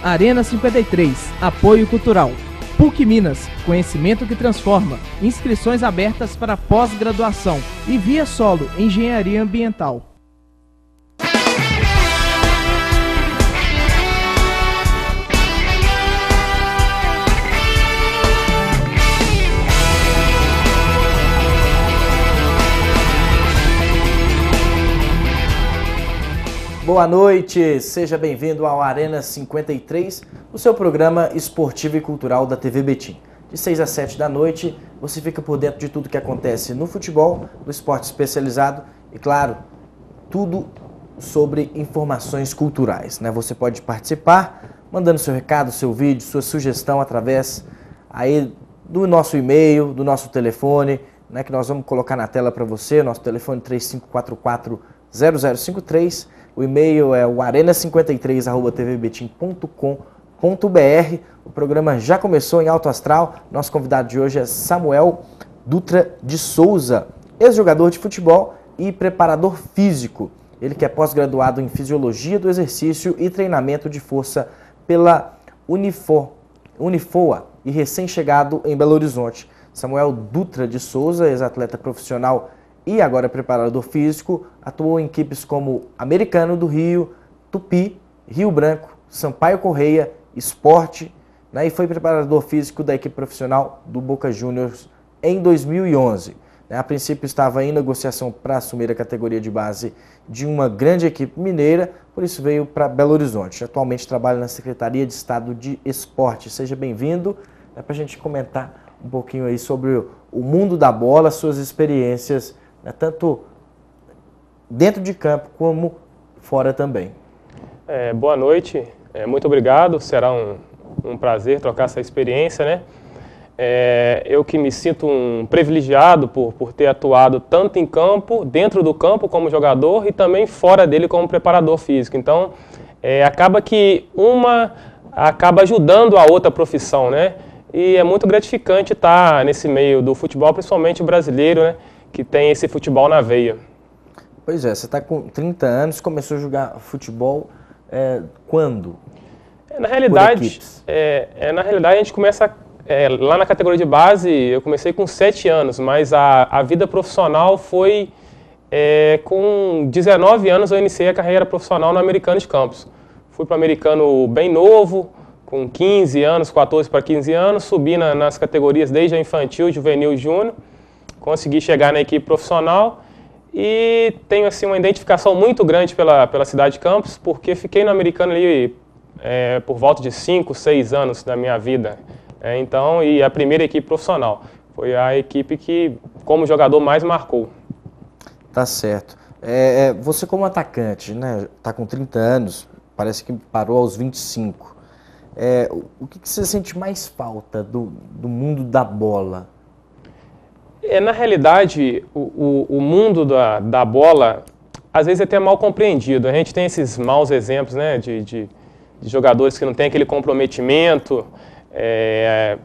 Arena 53, Apoio Cultural. PUC Minas, conhecimento que transforma. Inscrições abertas para pós-graduação. E Via Solo, Engenharia Ambiental. Boa noite, seja bem-vindo ao Arena 53, o seu programa esportivo e cultural da TV Betim. De 6 às 7 da noite, você fica por dentro de tudo que acontece no futebol, no esporte especializado e, claro, tudo sobre informações culturais, né? Você pode participar mandando seu recado, seu vídeo, sua sugestão através aí do nosso e-mail, do nosso telefone, né, que nós vamos colocar na tela para você, nosso telefone 3544-0053. O e-mail é o arena53@tvbetim.com.br. O programa já começou em alto astral. Nosso convidado de hoje é Samuel Dutra de Souza, ex-jogador de futebol e preparador físico. Ele que é pós-graduado em Fisiologia do Exercício e Treinamento de Força pela Unifoa e recém-chegado em Belo Horizonte. Samuel Dutra de Souza, ex-atleta profissional e agora preparador físico, atuou em equipes como Americano do Rio, Tupi, Rio Branco, Sampaio Correia, Sport, né, e foi preparador físico da equipe profissional do Boca Juniors em 2011. A princípio estava em negociação para assumir a categoria de base de uma grande equipe mineira, por isso veio para Belo Horizonte. Atualmente trabalha na Secretaria de Estado de Esporte. Seja bem-vindo, para a gente comentar um pouquinho aí sobre o mundo da bola, suas experiências, né, tanto dentro de campo como fora também. Boa noite, muito obrigado, será um prazer trocar essa experiência, né? Eu que me sinto um privilegiado por ter atuado tanto em campo, dentro do campo como jogador e também fora dele como preparador físico. Então, acaba que uma acaba ajudando a outra profissão, né? E é muito gratificante estar nesse meio do futebol, principalmente o brasileiro, né? Que tem esse futebol na veia. Pois é, você está com 30 anos, começou a jogar futebol quando? Na realidade, a gente começa lá na categoria de base, eu comecei com 7 anos, mas a vida profissional foi com 19 anos eu iniciei a carreira profissional no Americano de Campos. Fui para o Americano bem novo, com 15 anos, 14 para 15 anos, subi nas categorias desde a infantil, juvenil e júnior. Consegui chegar na equipe profissional e tenho assim, uma identificação muito grande pela cidade de Campos, porque fiquei no Americano ali por volta de 5, 6 anos da minha vida. Então, e a primeira equipe profissional. Foi a equipe que, como jogador, mais marcou. Tá certo. Você como atacante, né, tá com 30 anos, parece que parou aos 25. O que você sente mais falta do mundo da bola? Na realidade, o mundo da bola, às vezes é até mal compreendido. A gente tem esses maus exemplos, né, de jogadores que não têm aquele comprometimento, a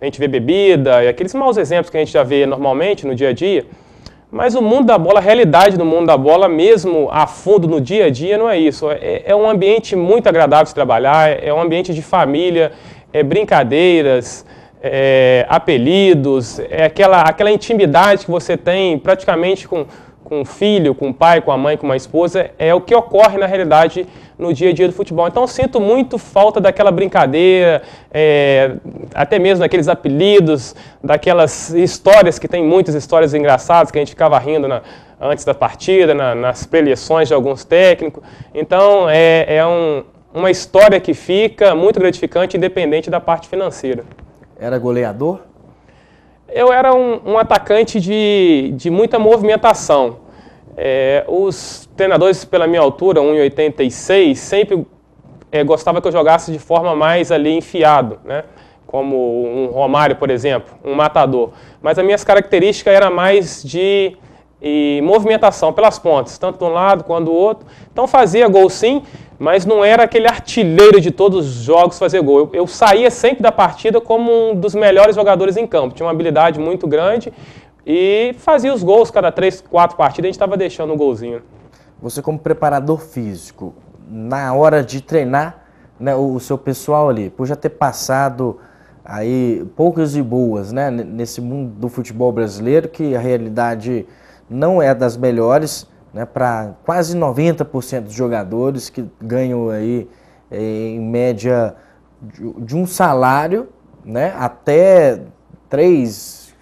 gente vê bebida, e aqueles maus exemplos que a gente já vê normalmente no dia a dia. Mas o mundo da bola, a realidade do mundo da bola, mesmo a fundo no dia a dia, não é isso. É um ambiente muito agradável de trabalhar, é um ambiente de família, brincadeiras, apelidos, aquela intimidade que você tem praticamente com o filho, com o pai, com a mãe, com uma esposa, é o que ocorre na realidade no dia a dia do futebol. Então eu sinto muito falta daquela brincadeira, até mesmo daqueles apelidos, daquelas histórias, que tem muitas histórias engraçadas que a gente ficava rindo antes da partida, nas preleções de alguns técnicos. Então uma história que fica muito gratificante, independente da parte financeira. Era goleador? Eu era um atacante de muita movimentação. Os treinadores, pela minha altura, 1,86, sempre gostavam que eu jogasse de forma mais ali enfiado, né? Como um Romário, por exemplo, um matador. Mas as minhas características eram mais de movimentação pelas pontas, tanto de um lado quanto do outro. Então fazia gol sim, mas não era aquele artilheiro de todos os jogos fazer gol. Eu saía sempre da partida como um dos melhores jogadores em campo. Tinha uma habilidade muito grande e fazia os gols. Cada 3, 4 partidas a gente estava deixando um golzinho. Você como preparador físico, na hora de treinar, né, o seu pessoal ali, por já ter passado aí poucas e boas, né, nesse mundo do futebol brasileiro, que a realidade não é das melhores, né, para quase 90% dos jogadores que ganham aí em média de um salário, né, até 3,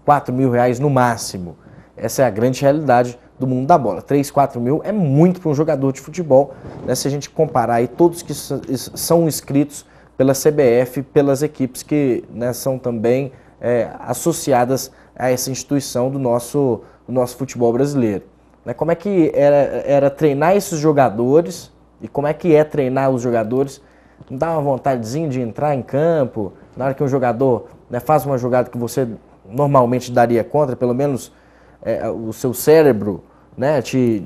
4 mil reais no máximo. Essa é a grande realidade do mundo da bola. 3, 4 mil é muito para um jogador de futebol, né, se a gente comparar aí todos que são inscritos pela CBF, pelas equipes que, né, são também associadas a essa instituição do nosso futebol brasileiro. Né, como é que era treinar esses jogadores e como é que é treinar os jogadores? Não dá uma vontadezinha de entrar em campo, na hora que um jogador, né, faz uma jogada que você normalmente daria contra, pelo menos o seu cérebro, né, te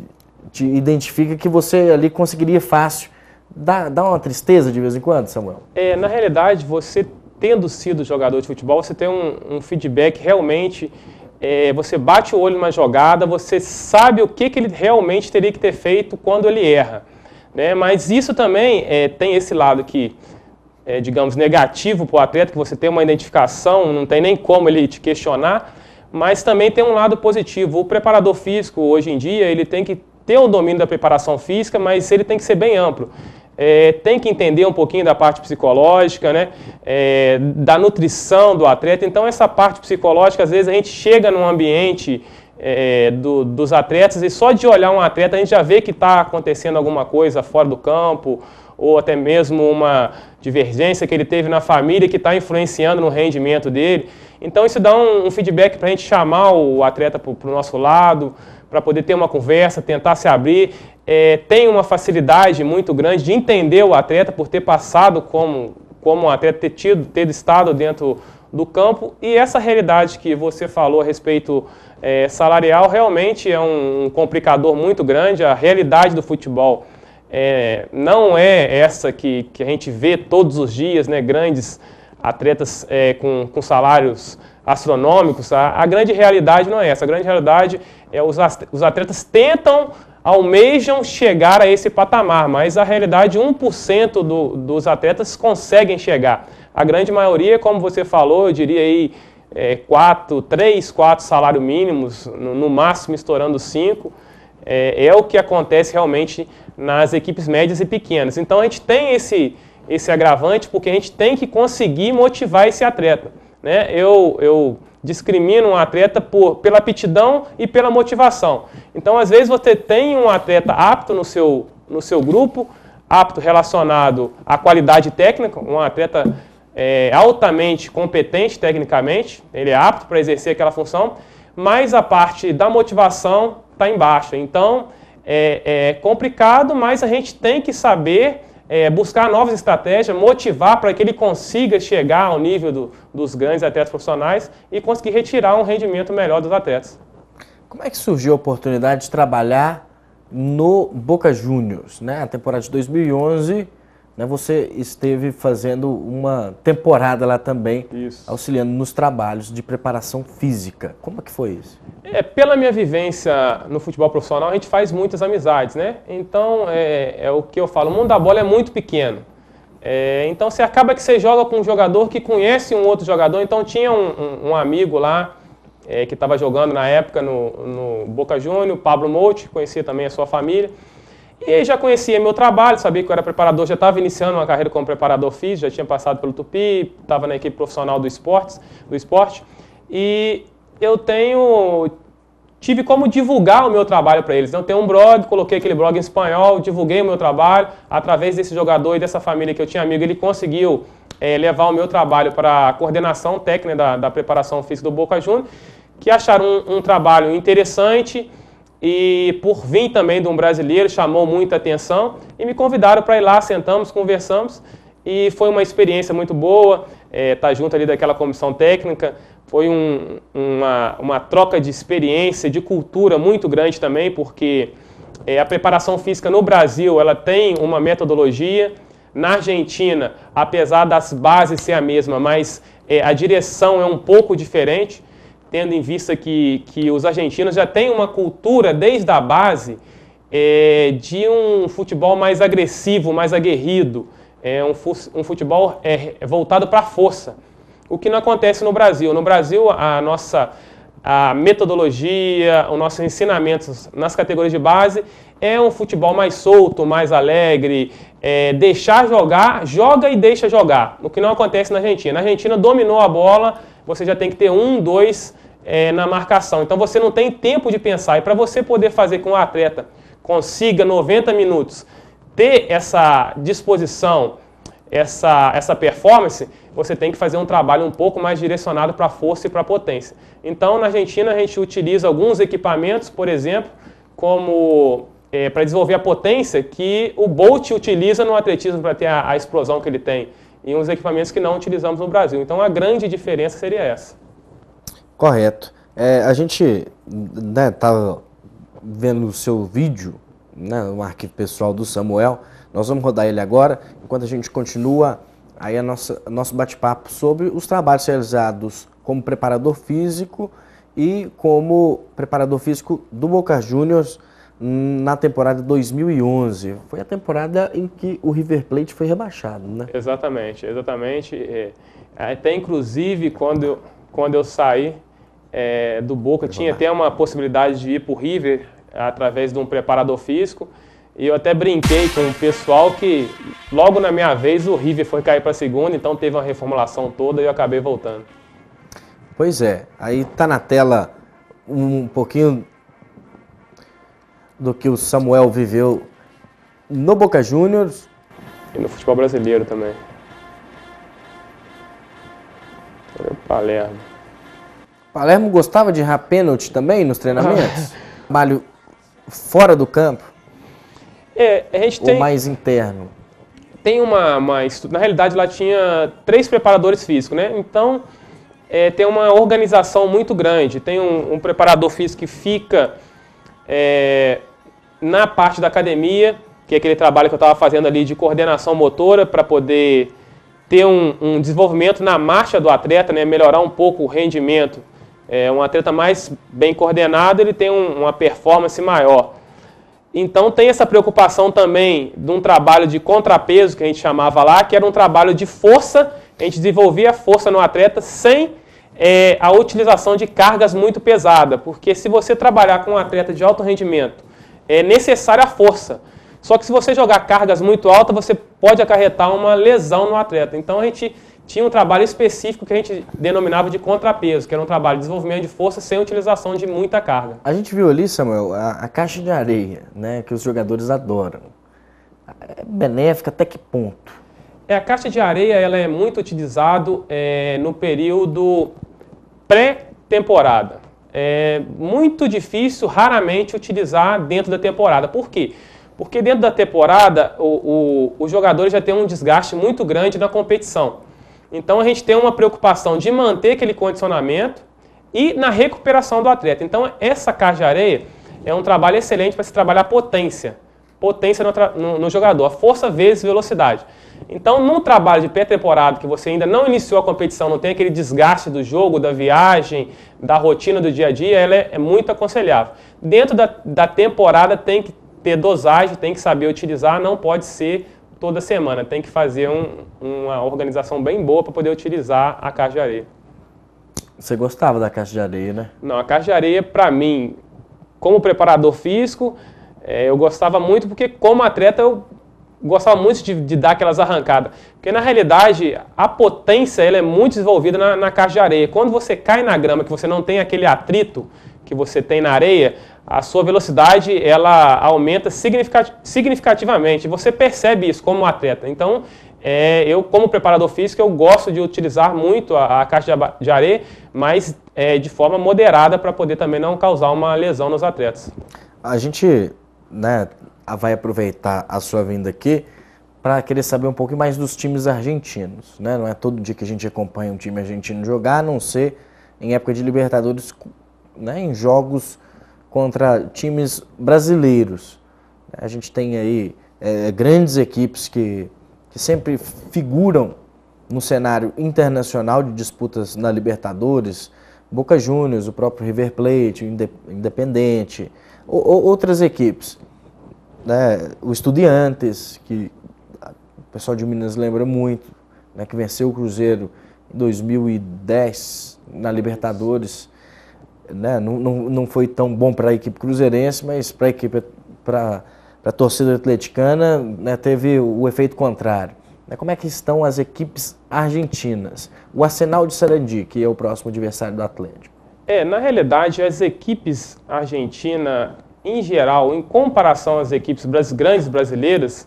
identifica que você ali conseguiria fácil. Dá uma tristeza de vez em quando, Samuel? Na realidade, você tendo sido jogador de futebol, você tem um feedback realmente, você bate o olho numa jogada, você sabe o que ele realmente teria que ter feito quando ele erra. Né? Mas isso também tem esse lado que, digamos, negativo para o atleta, que você tem uma identificação, não tem nem como ele te questionar, mas também tem um lado positivo. O preparador físico, hoje em dia, ele tem que ter o domínio da preparação física, mas ele tem que ser bem amplo. Tem que entender um pouquinho da parte psicológica, né? Da nutrição do atleta. Então, essa parte psicológica, às vezes a gente chega num ambiente dos atletas e só de olhar um atleta a gente já vê que está acontecendo alguma coisa fora do campo, ou até mesmo uma divergência que ele teve na família que está influenciando no rendimento dele. Então isso dá um feedback para a gente chamar o atleta para o nosso lado, para poder ter uma conversa, tentar se abrir. Tem uma facilidade muito grande de entender o atleta por ter passado como um atleta, ter estado dentro do campo. E essa realidade que você falou a respeito salarial realmente é um complicador muito grande. A realidade do futebol não é essa que a gente vê todos os dias, né? Grandes atletas com salários astronômicos. A grande realidade não é essa. A grande realidade é os atletas almejam chegar a esse patamar, mas a realidade 1% dos atletas conseguem chegar. A grande maioria, como você falou, eu diria aí 3, 4 salários mínimos, no máximo estourando 5, é o que acontece realmente nas equipes médias e pequenas. Então a gente tem esse agravante porque a gente tem que conseguir motivar esse atleta. Né? Eu discrimino um atleta pela aptidão e pela motivação. Então, às vezes, você tem um atleta apto no seu grupo, apto relacionado à qualidade técnica, um atleta altamente competente tecnicamente, ele é apto para exercer aquela função, mas a parte da motivação está em baixa. Então, é complicado, mas a gente tem que saber buscar novas estratégias, motivar para que ele consiga chegar ao nível dos grandes atletas profissionais e conseguir retirar um rendimento melhor dos atletas. Como é que surgiu a oportunidade de trabalhar no Boca Juniors, né? A temporada de 2011, né, você esteve fazendo uma temporada lá também, isso, auxiliando nos trabalhos de preparação física. Como é que foi isso? Pela minha vivência no futebol profissional, a gente faz muitas amizades, né? Então, é o que eu falo, o mundo da bola é muito pequeno. Então, você acaba que você joga com um jogador que conhece um outro jogador. Então, tinha um amigo lá que estava jogando na época no Boca Juniors, Pablo Mouti, conhecia também a sua família. E ele já conhecia meu trabalho, sabia que eu era preparador, já estava iniciando uma carreira como preparador físico, já tinha passado pelo Tupi, estava na equipe profissional do esporte. E eu tive como divulgar o meu trabalho para eles. Então, eu tenho um blog, coloquei aquele blog em espanhol, divulguei o meu trabalho. Através desse jogador e dessa família que eu tinha amigo, ele conseguiu levar o meu trabalho para a coordenação técnica da preparação física do Boca Juniors, que acharam um trabalho interessante. E por vir também de um brasileiro, chamou muita atenção e me convidaram para ir lá, sentamos, conversamos e foi uma experiência muito boa, estar junto ali daquela comissão técnica, foi uma troca de experiência, de cultura muito grande também, porque a preparação física no Brasil ela tem uma metodologia, na Argentina, apesar das bases ser a mesma, mas a direção é um pouco diferente, tendo em vista que os argentinos já têm uma cultura, desde a base, de um futebol mais agressivo, mais aguerrido, é um futebol voltado para a força, o que não acontece no Brasil. No Brasil, a metodologia, os nossos ensinamentos nas categorias de base é um futebol mais solto, mais alegre, deixar jogar, joga e deixa jogar, o que não acontece na Argentina. Na Argentina dominou a bola, você já tem que ter 1, 2 na marcação, então você não tem tempo de pensar, e para você poder fazer com que um atleta consiga 90 minutos ter essa disposição, essa performance, você tem que fazer um trabalho um pouco mais direcionado para a força e para a potência. Então, na Argentina, a gente utiliza alguns equipamentos, por exemplo, como para desenvolver a potência que o Bolt utiliza no atletismo para ter a explosão que ele tem, e uns equipamentos que não utilizamos no Brasil. Então, a grande diferença seria essa. Correto. A gente estava vendo o seu vídeo, no arquivo pessoal do Samuel. Nós vamos rodar ele agora, enquanto a gente continua aí nosso bate-papo sobre os trabalhos realizados como preparador físico e como preparador físico do Boca Juniors na temporada 2011. Foi a temporada em que o River Plate foi rebaixado, né? Exatamente. Até inclusive quando eu saí do Boca, tinha até uma possibilidade de ir para o River através de um preparador físico. E eu até brinquei com o pessoal que logo na minha vez o River foi cair para a segunda, então teve uma reformulação toda e eu acabei voltando. Pois é, aí tá na tela um pouquinho do que o Samuel viveu no Boca Juniors. E no futebol brasileiro também. Olha o Palermo. Palermo gostava de errar pênalti também nos treinamentos? Trabalho fora do campo? A gente tem... Ou mais interno? Tem na realidade, lá tinha 3 preparadores físicos, né? Então, tem uma organização muito grande. Tem um preparador físico que fica na parte da academia, que é aquele trabalho que eu estava fazendo ali de coordenação motora para poder ter um desenvolvimento na marcha do atleta, né? Melhorar um pouco o rendimento. Um atleta mais bem coordenado, ele tem uma performance maior. Então tem essa preocupação também de um trabalho de contrapeso, que a gente chamava lá, que era um trabalho de força, a gente desenvolvia a força no atleta sem a utilização de cargas muito pesadas, porque se você trabalhar com um atleta de alto rendimento, é necessária a força. Só que se você jogar cargas muito altas, você pode acarretar uma lesão no atleta. Então a gente tinha um trabalho específico que a gente denominava de contrapeso, que era um trabalho de desenvolvimento de força sem utilização de muita carga. A gente viu ali, Samuel, a caixa de areia, né, que os jogadores adoram. É benéfica até que ponto? A caixa de areia ela é muito utilizada no período pré-temporada. É muito difícil, raramente, utilizar dentro da temporada. Por quê? Porque dentro da temporada, os jogadores já têm um desgaste muito grande na competição. Então a gente tem uma preocupação de manter aquele condicionamento e na recuperação do atleta. Então essa caixa de areia é um trabalho excelente para se trabalhar potência no jogador, força vezes velocidade. Então num trabalho de pré-temporada que você ainda não iniciou a competição, não tem aquele desgaste do jogo, da viagem, da rotina do dia a dia, ela é muito aconselhável. Dentro da temporada tem que ter dosagem, tem que saber utilizar, não pode ser toda semana, tem que fazer uma organização bem boa para poder utilizar a caixa de areia. Você gostava da caixa de areia, né? Não, a caixa de areia, para mim, como preparador físico, eu gostava muito, porque como atleta eu gostava muito de dar aquelas arrancadas. Porque na realidade, a potência ela é muito desenvolvida na caixa de areia. Quando você cai na grama, que você não tem aquele atrito que você tem na areia, a sua velocidade ela aumenta significativamente. Você percebe isso como atleta. Então, eu como preparador físico, eu gosto de utilizar muito a caixa de areia, mas de forma moderada para poder também não causar uma lesão nos atletas. A gente vai aproveitar a sua vinda aqui para querer saber um pouco mais dos times argentinos. Né? Não é todo dia que a gente acompanha um time argentino jogar, a não ser em época de Libertadores, né, em jogos contra times brasileiros. A gente tem aí grandes equipes que sempre figuram no cenário internacional de disputas na Libertadores, Boca Juniors, o próprio River Plate, o Independiente, outras equipes, né, o Estudiantes, que o pessoal de Minas lembra muito, né, que venceu o Cruzeiro em 2010 na Libertadores, né, não foi tão bom para a equipe cruzeirense, mas para a equipe, para a torcida atleticana, né, teve o efeito contrário. Como é que estão as equipes argentinas? O Arsenal de Sarandi, que é o próximo adversário do Atlético. Na realidade, as equipes argentinas, em geral, em comparação às equipes grandes brasileiras,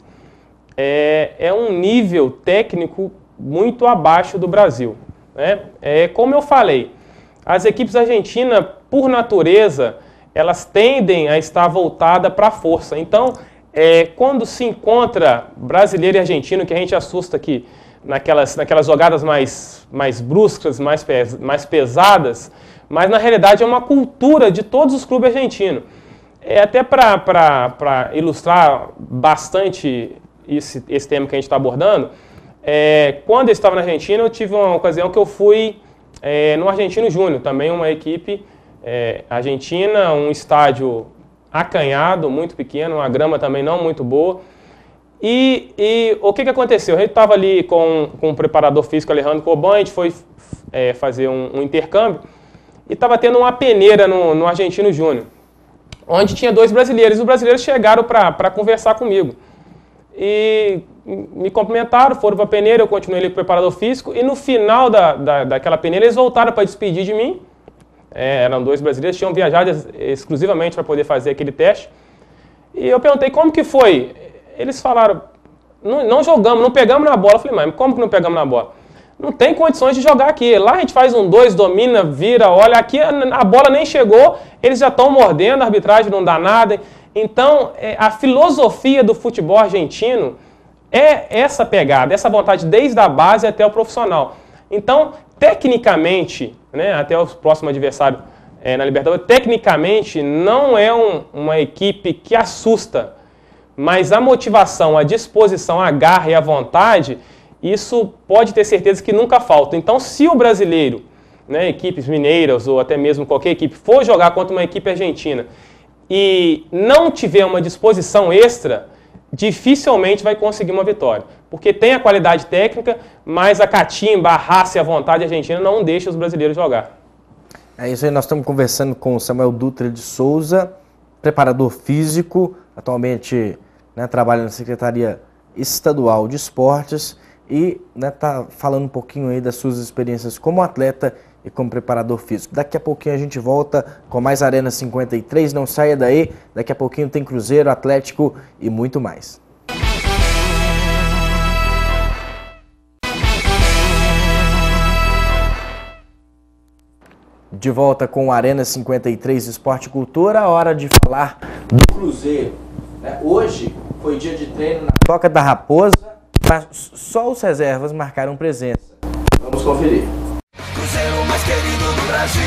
é um nível técnico muito abaixo do Brasil, né? Como eu falei, as equipes argentinas, por natureza, elas tendem a estar voltadas para a força. Então, quando se encontra brasileiro e argentino, que a gente assusta aqui, naquelas jogadas mais bruscas, mais pesadas, mas na realidade é uma cultura de todos os clubes argentinos. Até para ilustrar bastante esse tema que a gente está abordando, quando eu estava na Argentina, eu tive uma ocasião que eu fui no Argentino Júnior, também uma equipe argentina, um estádio acanhado, muito pequeno, uma grama também não muito boa. E o que aconteceu? A gente estava ali com o preparador físico Alejandro Coban, a gente foi fazer um intercâmbio e estava tendo uma peneira no Argentino Júnior, onde tinha 2 brasileiros. Os brasileiros chegaram para conversar comigo e me cumprimentaram, foram para a peneira, eu continuei ali com o preparador físico e no final daquela peneira eles voltaram para despedir de mim. Eram 2 brasileiros, tinham viajado exclusivamente para poder fazer aquele teste. E eu perguntei como que foi. Eles falaram, não jogamos, não pegamos na bola. Eu falei, mas como que não pegamos na bola? Não tem condições de jogar aqui. Lá a gente faz um 2, domina, vira, olha. Aqui a bola nem chegou, eles já estão mordendo, a arbitragem não dá nada. Então, a filosofia do futebol argentino é essa pegada, essa vontade desde a base até o profissional. Então, tecnicamente, né, até o próximo adversário na Libertadores, tecnicamente não é uma equipe que assusta, mas a motivação, a disposição, a garra e a vontade, isso pode ter certeza que nunca falta. Então, se o brasileiro, né, equipes mineiras ou até mesmo qualquer equipe, for jogar contra uma equipe argentina e não tiver uma disposição extra, dificilmente vai conseguir uma vitória. Porque tem a qualidade técnica, mas a catimba, a raça e a vontade argentina não deixa os brasileiros jogar. É isso aí, nós estamos conversando com o Samuel Dutra de Souza, preparador físico, atualmente, né, trabalha na Secretaria Estadual de Esportes e está falando um pouquinho aí das suas experiências como atleta e como preparador físico. Daqui a pouquinho a gente volta com mais Arena 53, não saia daí, daqui a pouquinho tem Cruzeiro, Atlético e muito mais. De volta com Arena 53 Esporte e Cultura, hora de falar do Cruzeiro. Hoje foi dia de treino na Toca da Raposa, mas só os reservas marcaram presença. Vamos conferir. Cruzeiro mais querido do Brasil.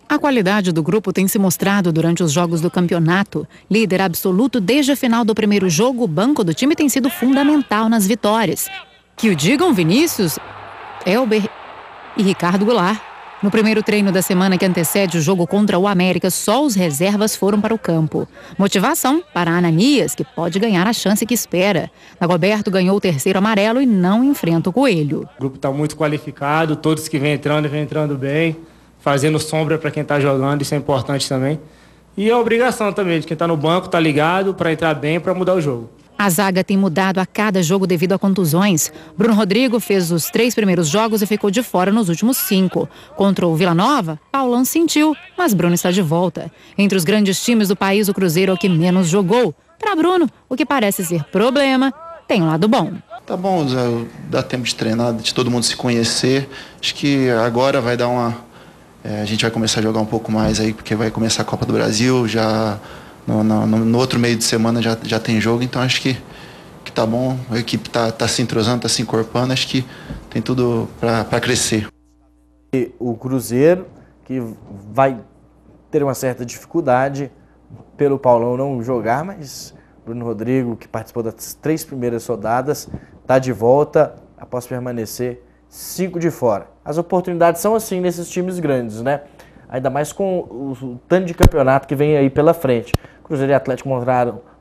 A qualidade do grupo tem se mostrado durante os jogos do campeonato. Líder absoluto desde a final do primeiro jogo, o banco do time tem sido fundamental nas vitórias. Que o digam Vinícius, Elber e Ricardo Goulart. No primeiro treino da semana que antecede o jogo contra o América, só os reservas foram para o campo. Motivação para Ananias, que pode ganhar a chance que espera. Dagoberto ganhou o 3º amarelo e não enfrenta o Coelho. O grupo está muito qualificado, todos que vêm entrando bem, fazendo sombra para quem está jogando, isso é importante também. E a obrigação também de quem está no banco, está ligado para entrar bem, para mudar o jogo. A zaga tem mudado a cada jogo devido a contusões. Bruno Rodrigo fez os 3 primeiros jogos e ficou de fora nos últimos 5. Contra o Vila Nova, Paulão sentiu, mas Bruno está de volta. Entre os grandes times do país, o Cruzeiro é o que menos jogou. Para Bruno, o que parece ser problema, tem um lado bom. Tá bom, dá tempo de treinar, de todo mundo se conhecer. Acho que agora vai dar a gente vai começar a jogar um pouco mais aí, porque vai começar a Copa do Brasil, já no outro meio de semana já tem jogo, então acho que tá bom, a equipe tá se entrosando, tá se encorpando, acho que tem tudo para crescer. E o Cruzeiro, que vai ter uma certa dificuldade pelo Paulão não jogar, mas Bruno Rodrigo, que participou das 3 primeiras rodadas, tá de volta após permanecer 5 de fora. As oportunidades são assim nesses times grandes, né? ainda mais com o tanto de campeonato que vem aí pela frente. Cruzeiro e Atlético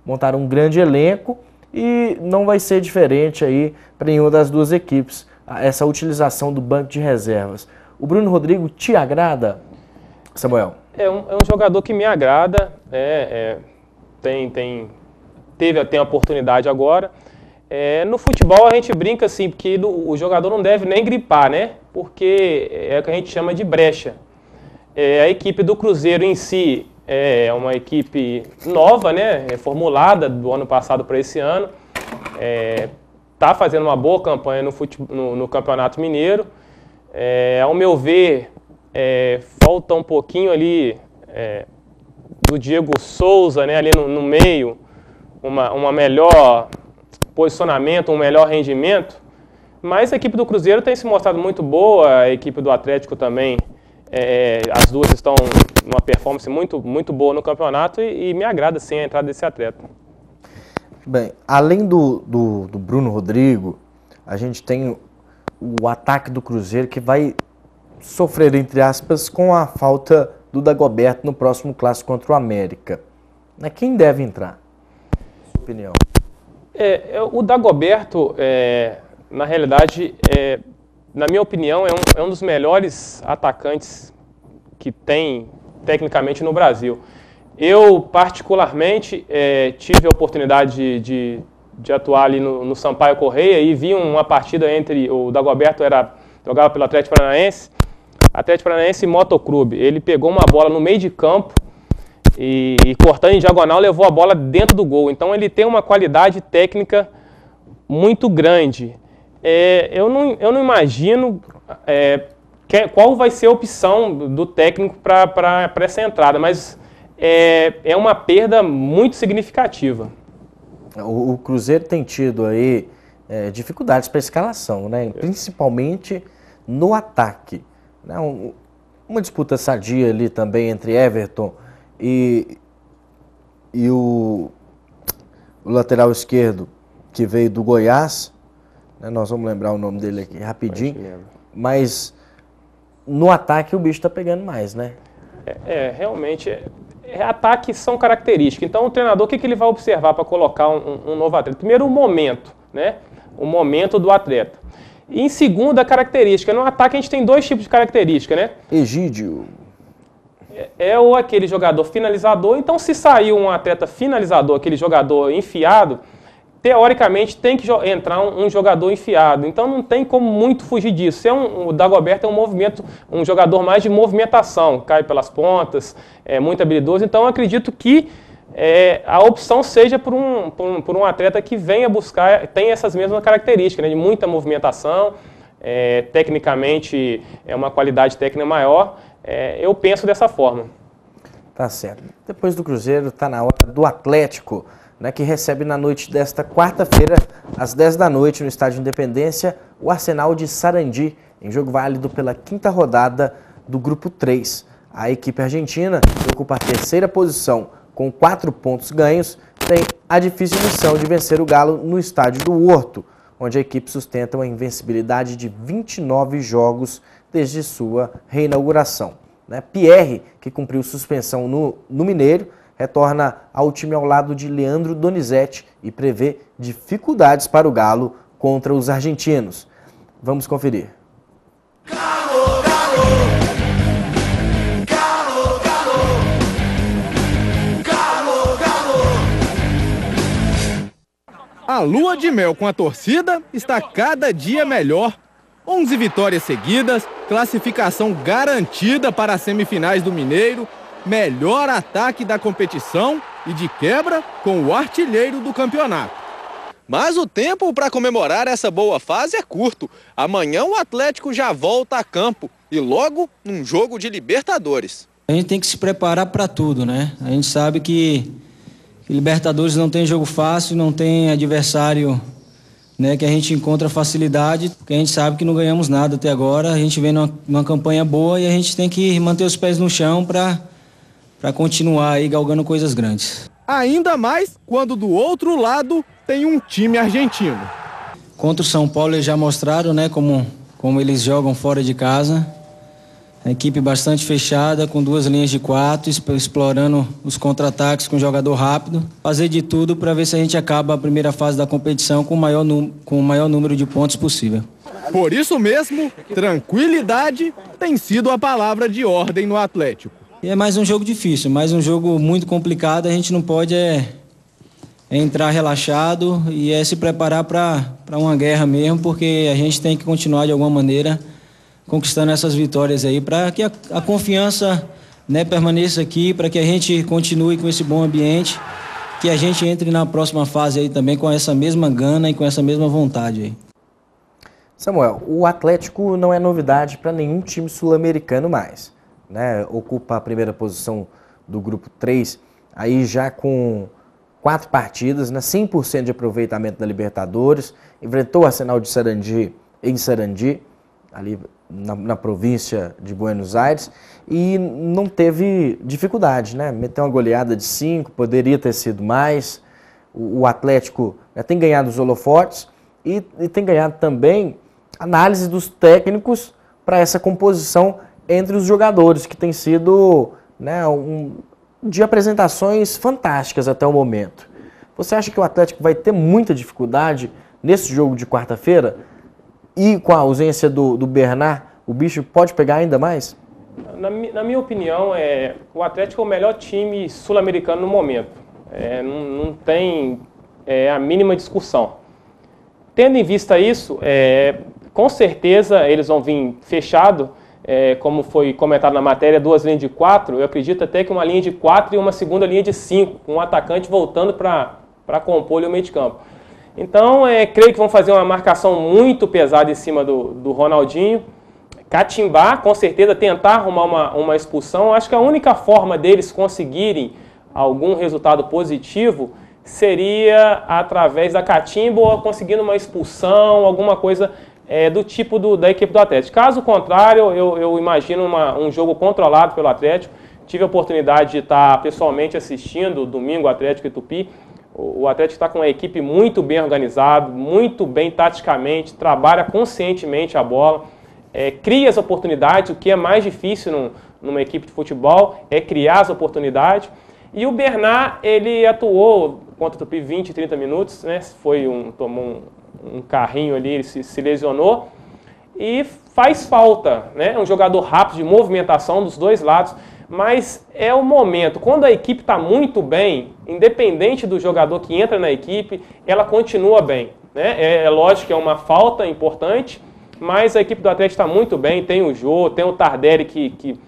montaram um grande elenco e não vai ser diferente aí para nenhuma das duas equipes essa utilização do banco de reservas. O Bruno Rodrigo te agrada, Samuel? É um jogador que me agrada, tem a oportunidade agora. No futebol a gente brinca assim, porque o jogador não deve nem gripar, né? Porque é o que a gente chama de brecha. A equipe do Cruzeiro em si é uma equipe nova, né? Formulada do ano passado para esse ano. Está fazendo uma boa campanha no Campeonato Mineiro. Ao meu ver, falta um pouquinho ali do Diego Souza, né? Ali no meio, uma melhor posicionamento, um melhor rendimento, mas a equipe do Cruzeiro tem se mostrado muito boa, a equipe do Atlético também, as duas estão numa performance muito boa no campeonato e me agrada sim a entrada desse atleta. Bem, além do Bruno Rodrigo, a gente tem o ataque do Cruzeiro que vai sofrer, entre aspas, com a falta do Dagoberto no próximo clássico contra o América. Quem deve entrar? Sua opinião? O Dagoberto, na realidade, na minha opinião, é um dos melhores atacantes que tem tecnicamente no Brasil. Eu, particularmente, tive a oportunidade de atuar ali no Sampaio Corrêa e vi uma partida entre o Dagoberto, jogava pelo Atlético Paranaense e Motoclube. Ele pegou uma bola no meio de campo e cortando em diagonal levou a bola dentro do gol. Então ele tem uma qualidade técnica muito grande. Eu não imagino qual vai ser a opção do técnico para essa entrada, mas é uma perda muito significativa. O Cruzeiro tem tido aí dificuldades para escalação, né? Principalmente no ataque. Né? Uma disputa sadia ali também entre Everton e o lateral esquerdo que veio do Goiás, né? Nós vamos lembrar o nome dele aqui rapidinho, mas no ataque o bicho está pegando mais, né? Realmente, ataques são características, então o treinador, o que ele vai observar para colocar um novo atleta? Primeiro, o momento, né? O momento do atleta. E em segunda, a característica. No ataque a gente tem dois tipos de característica, né? Egídio. Ou aquele jogador finalizador. Então, se sair um atleta finalizador, aquele jogador enfiado, teoricamente tem que entrar um jogador enfiado. Então, não tem como muito fugir disso. O Dagoberto é um jogador mais de movimentação, cai pelas pontas, é muito habilidoso. Então, eu acredito que a opção seja por um atleta que venha buscar, tem essas mesmas características, né, de muita movimentação, tecnicamente é uma qualidade técnica maior. Eu penso dessa forma. Tá certo. Depois do Cruzeiro, está na hora do Atlético, né, que recebe na noite desta quarta-feira, às 10 da noite, no Estádio Independência, o Arsenal de Sarandi, em jogo válido pela 5ª rodada do Grupo 3. A equipe argentina, que ocupa a 3ª posição com 4 pontos ganhos, tem a difícil missão de vencer o Galo no estádio do Horto, onde a equipe sustenta uma invencibilidade de 29 jogos desde sua reinauguração. Pierre, que cumpriu suspensão no Mineiro, retorna ao time ao lado de Leandro Donizete e prevê dificuldades para o Galo contra os argentinos. Vamos conferir. Galo, Galo! Galo, Galo! Galo, Galo! A lua de mel com a torcida está cada dia melhor. 11 vitórias seguidas, classificação garantida para as semifinais do Mineiro, melhor ataque da competição e, de quebra, com o artilheiro do campeonato. Mas o tempo para comemorar essa boa fase é curto. Amanhã o Atlético já volta a campo e logo num jogo de Libertadores. A gente tem que se preparar para tudo, né? A gente sabe que Libertadores não tem jogo fácil, não tem adversário, né, que a gente encontra facilidade, porque a gente sabe que não ganhamos nada até agora. A gente vem numa campanha boa e a gente tem que manter os pés no chão para continuar aí galgando coisas grandes. Ainda mais quando do outro lado tem um time argentino. Contra o São Paulo eles já mostraram, né, como eles jogam fora de casa. A equipe bastante fechada, com 2 linhas de 4, explorando os contra-ataques com jogador rápido. Fazer de tudo para ver se a gente acaba a primeira fase da competição com o maior número de pontos possível. Por isso mesmo, tranquilidade tem sido a palavra de ordem no Atlético. E é mais um jogo difícil, mais um jogo muito complicado. A gente não pode entrar relaxado e se preparar para uma guerra mesmo, porque a gente tem que continuar de alguma maneira conquistando essas vitórias aí, para que a confiança, né, permaneça aqui, para que a gente continue com esse bom ambiente, que a gente entre na próxima fase aí também com essa mesma gana e com essa mesma vontade aí. Samuel, o Atlético não é novidade para nenhum time sul-americano mais, né? Ocupa a primeira posição do grupo 3, aí já com 4 partidas, né? 100% de aproveitamento da Libertadores, enfrentou o Arsenal de Sarandi em Sarandi, ali na província de Buenos Aires, e não teve dificuldade, né? Meteu uma goleada de 5, poderia ter sido mais. O Atlético, né, tem ganhado os holofotes e tem ganhado também análise dos técnicos para essa composição entre os jogadores, que tem sido, né, de apresentações fantásticas até o momento. Você acha que o Atlético vai ter muita dificuldade nesse jogo de quarta-feira? E com a ausência do Bernard, o bicho pode pegar ainda mais? Na minha opinião, o Atlético é o melhor time sul-americano no momento. Não tem a mínima discussão. Tendo em vista isso, com certeza eles vão vir fechado, como foi comentado na matéria, 2 linhas de 4. Eu acredito até que uma linha de 4 e uma segunda linha de 5, com um atacante voltando para compor o meio de campo. Então, creio que vão fazer uma marcação muito pesada em cima do Ronaldinho, catimbar, com certeza, tentar arrumar uma expulsão. Acho que a única forma deles conseguirem algum resultado positivo seria através da catimba ou conseguindo uma expulsão, alguma coisa do tipo da equipe do Atlético. Caso contrário, eu imagino um jogo controlado pelo Atlético. Tive a oportunidade de estar pessoalmente assistindo domingo Atlético e Tupi. O Atlético está com uma equipe muito bem organizada, muito bem taticamente, trabalha conscientemente a bola, cria as oportunidades. O que é mais difícil numa equipe de futebol é criar as oportunidades. E o Bernard, ele atuou contra o Tupi 20, 30 minutos, né? Tomou um carrinho ali, ele se lesionou e faz falta, né? Um jogador rápido de movimentação dos dois lados. Mas é o momento, quando a equipe está muito bem, independente do jogador que entra na equipe, ela continua bem, né? É lógico que é uma falta importante, mas a equipe do Atlético está muito bem, tem o Jô, tem o Tardelli que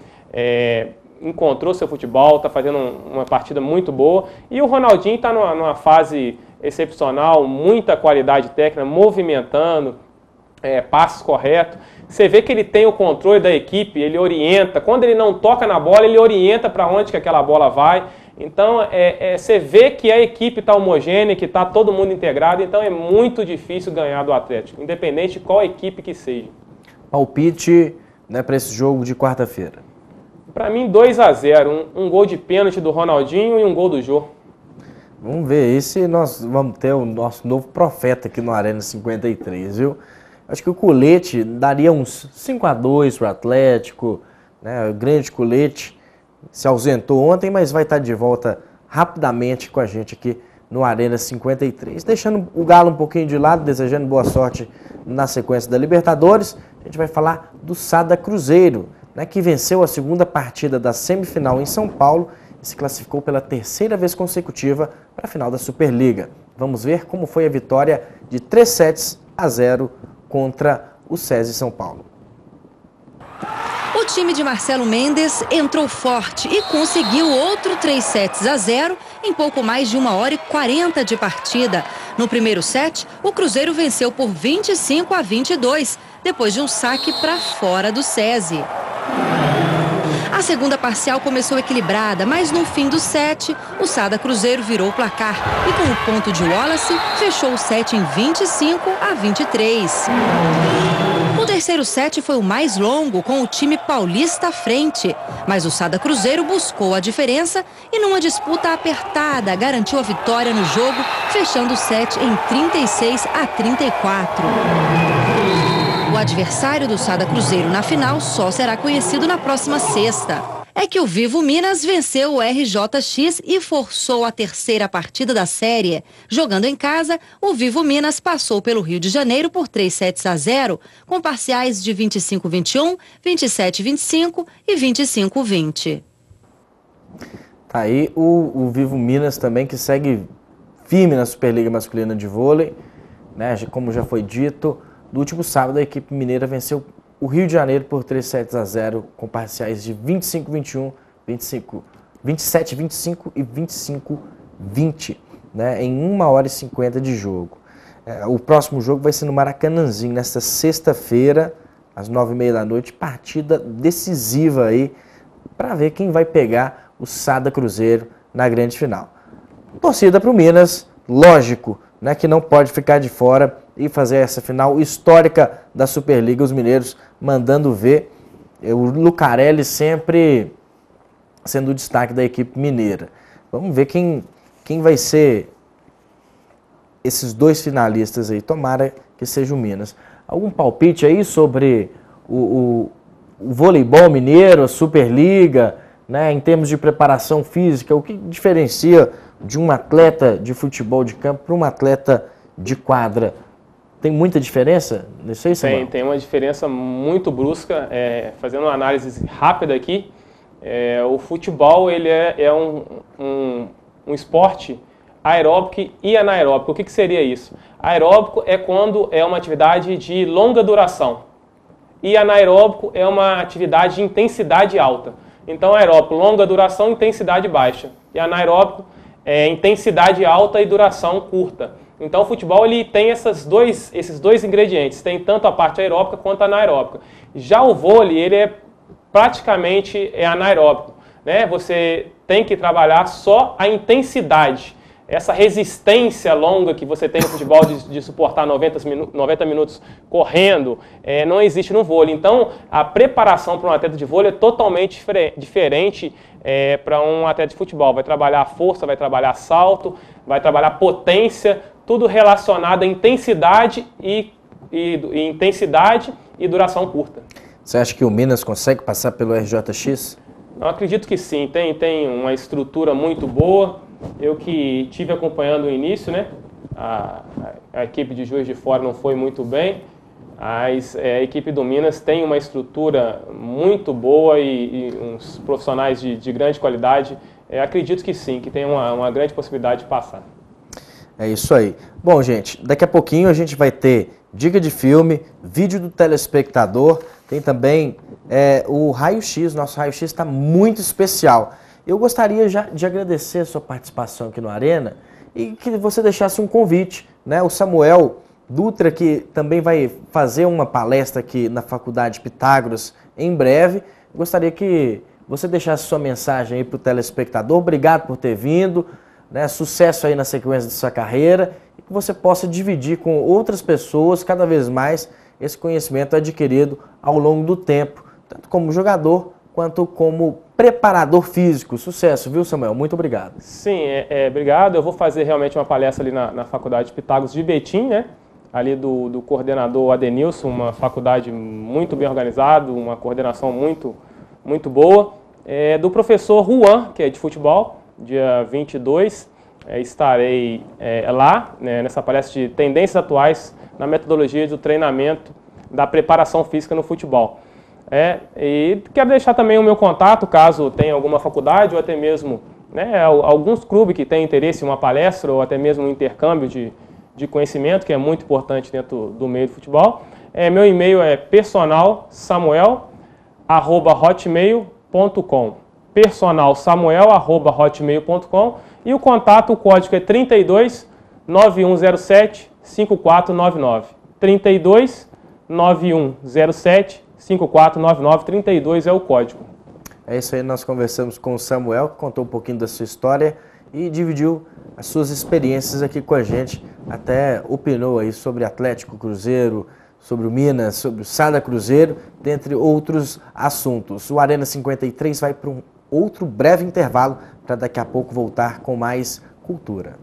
encontrou seu futebol, está fazendo uma partida muito boa, e o Ronaldinho está numa fase excepcional, muita qualidade técnica, movimentando, passos corretos. Você vê que ele tem o controle da equipe, ele orienta. Quando ele não toca na bola, ele orienta para onde que aquela bola vai. Então, você vê que a equipe está homogênea, que está todo mundo integrado. Então, é muito difícil ganhar do Atlético, independente de qual equipe que seja. Palpite, né, para esse jogo de quarta-feira? Para mim, 2-0. Um gol de pênalti do Ronaldinho e um gol do Jô. Vamos ver. Esse nós vamos ter o nosso novo profeta aqui no Arena 53, viu? Acho que o Colete daria uns 5-2 para o Atlético, né? O grande Colete se ausentou ontem, mas vai estar de volta rapidamente com a gente aqui no Arena 53. Deixando o Galo um pouquinho de lado, desejando boa sorte na sequência da Libertadores, a gente vai falar do Sada Cruzeiro, né, que venceu a segunda partida da semifinal em São Paulo e se classificou pela 3ª vez consecutiva para a final da Superliga. Vamos ver como foi a vitória de 3-0 contra o SESI São Paulo. O time de Marcelo Mendes entrou forte e conseguiu outro 3-0 em pouco mais de 1h40 de partida. No primeiro set, o Cruzeiro venceu por 25-22, depois de um saque para fora do SESI. A segunda parcial começou equilibrada, mas no fim do set, o Sada Cruzeiro virou o placar e com o ponto de Wallace, fechou o set em 25-23. O terceiro set foi o mais longo, com o time paulista à frente, mas o Sada Cruzeiro buscou a diferença e numa disputa apertada garantiu a vitória no jogo, fechando o set em 36-34. O adversário do Sada Cruzeiro na final só será conhecido na próxima sexta. É que o Vivo Minas venceu o RJX e forçou a terceira partida da série. Jogando em casa, o Vivo Minas passou pelo Rio de Janeiro por 3-0, com parciais de 25-21, 27-25 e 25-20. Tá aí o Vivo Minas também, que segue firme na Superliga Masculina de Vôlei, né? Como já foi dito, no último sábado a equipe mineira venceu o Rio de Janeiro por 3-0, com parciais de 25-21, 27-25 e 25-20, né? Em 1h50 de jogo. O próximo jogo vai ser no Maracanãzinho, nesta sexta-feira, às 9h30 da noite, partida decisiva aí, para ver quem vai pegar o Sada Cruzeiro na grande final. Torcida para o Minas, lógico, né, que não pode ficar de fora e fazer essa final histórica da Superliga, os mineiros mandando ver, o Lucarelli sempre sendo o destaque da equipe mineira. Vamos ver quem vai ser esses dois finalistas aí, tomara que seja o Minas. Algum palpite aí sobre o voleibol mineiro, a Superliga, né, em termos de preparação física, o que diferencia de um atleta de futebol de campo para um atleta de quadra? Tem muita diferença nisso aí, Samuel? Tem uma diferença muito brusca. Fazendo uma análise rápida aqui, o futebol ele é um esporte aeróbico e anaeróbico. O que seria isso? Aeróbico é quando é uma atividade de longa duração e anaeróbico é uma atividade de intensidade alta. Então, aeróbico, longa duração, intensidade baixa. E anaeróbico, intensidade alta e duração curta. Então, o futebol ele tem esses dois ingredientes. Tem tanto a parte aeróbica quanto a anaeróbica. Já o vôlei, ele é praticamente anaeróbico, né? Você tem que trabalhar só a intensidade. Essa resistência longa que você tem no futebol de suportar 90 minutos correndo, não existe no vôlei. Então, a preparação para um atleta de vôlei é totalmente diferente para um atleta de futebol. Vai trabalhar força, vai trabalhar salto, vai trabalhar potência, tudo relacionado à intensidade e duração curta. Você acha que o Minas consegue passar pelo RJX? Eu acredito que sim. Tem uma estrutura muito boa. Eu que estive acompanhando o início, né? A equipe de Juiz de Fora não foi muito bem, mas a equipe do Minas tem uma estrutura muito boa e uns profissionais de grande qualidade. Acredito que sim, que tem uma grande possibilidade de passar. É isso aí. Bom, gente, daqui a pouquinho a gente vai ter dica de filme, vídeo do telespectador, tem também o raio-x, nosso raio-x está muito especial. Eu gostaria já de agradecer a sua participação aqui no Arena e que você deixasse um convite, né? O Samuel Dutra, que também vai fazer uma palestra aqui na Faculdade Pitágoras em breve. Gostaria que você deixasse sua mensagem aí para o telespectador. Obrigado por ter vindo, né? Sucesso aí na sequência de sua carreira e que você possa dividir com outras pessoas cada vez mais esse conhecimento adquirido ao longo do tempo, tanto como jogador quanto como preparador físico. Sucesso, viu, Samuel? Muito obrigado. Sim, obrigado. Eu vou fazer realmente uma palestra ali na Faculdade Pitágoras de Betim, né? Ali do coordenador Adenilson, uma faculdade muito bem organizada, uma coordenação muito boa. Do professor Juan, que é de futebol, dia 22, estarei lá, né, nessa palestra de tendências atuais na metodologia do treinamento da preparação física no futebol. E quero deixar também o meu contato, caso tenha alguma faculdade ou até mesmo, né, alguns clubes que têm interesse em uma palestra ou até mesmo um intercâmbio de conhecimento, que é muito importante dentro do meio do futebol. Meu e-mail é personalsamuel@hotmail.com, personalsamuel@hotmail.com, e o contato, o código é 32 9107 5499, 32 9107 5499, 32 é o código. É isso aí, nós conversamos com o Samuel, que contou um pouquinho da sua história e dividiu as suas experiências aqui com a gente, até opinou aí sobre Atlético Cruzeiro, sobre o Minas, sobre o Sada Cruzeiro, dentre outros assuntos. O Arena 53 vai para um outro breve intervalo, para daqui a pouco voltar com mais cultura.